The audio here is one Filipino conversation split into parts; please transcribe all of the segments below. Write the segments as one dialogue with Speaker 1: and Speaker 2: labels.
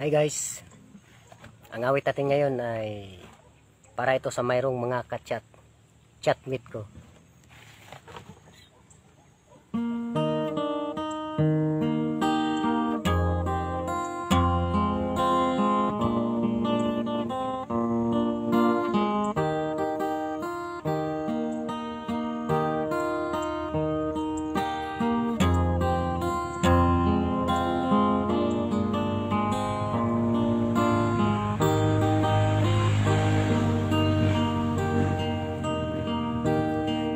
Speaker 1: Hi guys, ang awit natin ngayon ay para ito sa mayroong mga chatmate ko.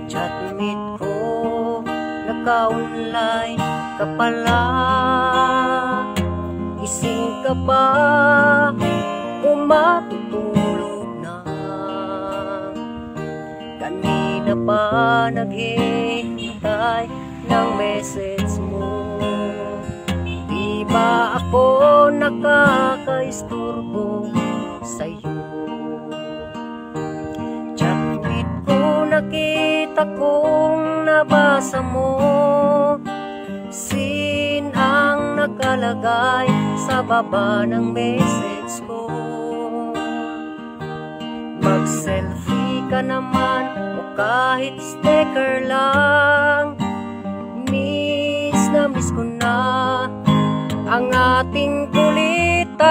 Speaker 1: Chatmate ko, naka-online ka pala, gising ka ba o matutulog na? Kanina pa naghihintay ng message mo. Di ba ako nakakaisturbo sa'yo? Nakita kong nabasa mo, sin ang nakalagay sa baba ng message ko. Mag-selfie ka naman o kahit sticker lang, miss na miss ko na ang ating kulitan.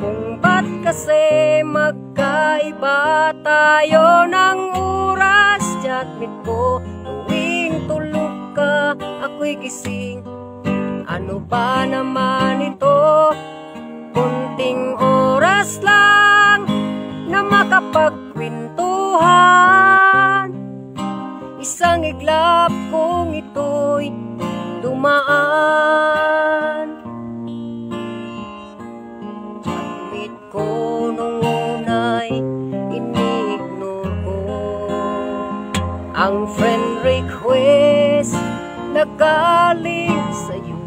Speaker 1: Kung ba't kasi magkaiba tayo ng oras, chatmate ko, tuwing tulog ka, ako'y gising. Ano ba naman ito? Kunting oras lang na makapagkwentuhan, isang iglap kung ito'y dumaan. Chatmate ko nung una'y ini-ignore ko ang friend request na galing sa'yo.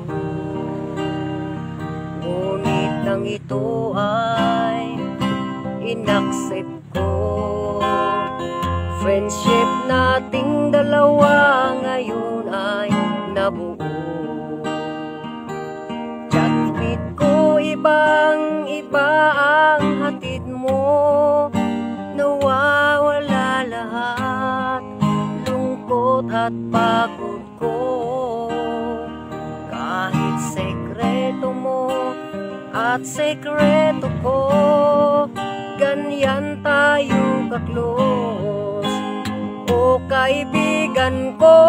Speaker 1: Ngunit nang ito ay inaccept ko, friendship nating dalawa ngayon ay nabuo. Chatmate ko, ibang-iba ang hatid mo, nawawala lahat lungkot at pagod ko. Kahit sekreto mo at sekreto ko, ganyan tayo ka-close, o kaibigan ko.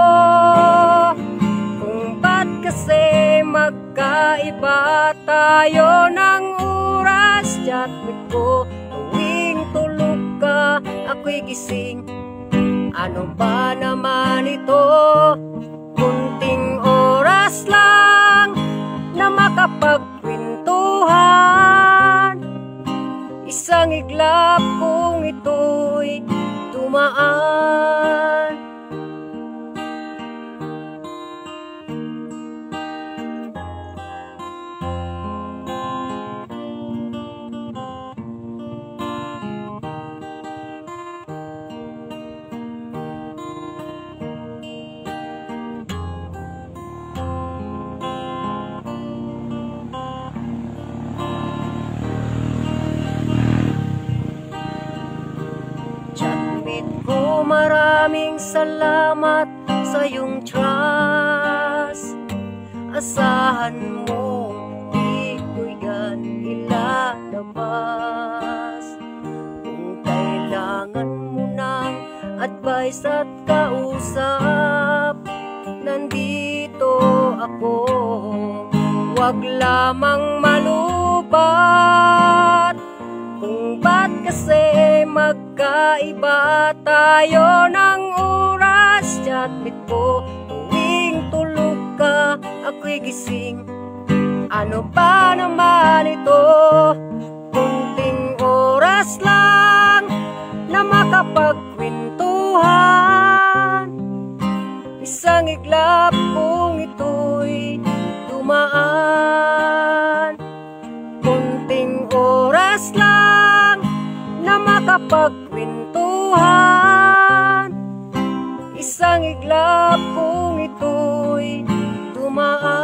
Speaker 1: Kung ba't kasi magkaiba tayo ng oras, chatmate ko, tuwing tulog ka, ako'y gising. Ano ba naman ito? Kunting oras lang na makapagkwentuhan, isang iglap kung ito'y dumaan. Chatmate ko, maraming salamat sa iyong trust. Asahan mo, di ko yan ilalabas. Kung kailangan mo ng advice at kausap, nandito ako. Huwag lamang malubat. Kung ba't kasi magkaiba tayo ng oras, chatmate ko, tuwing tulog ka, ako'y gising. Ano ba naman ito? Kunting oras lang na makapagkwentuhan, isang iglap kung ito'y dumaan. Kunting oras lang na makapagkwentuhan, isang iglap kung ito'y dumaan.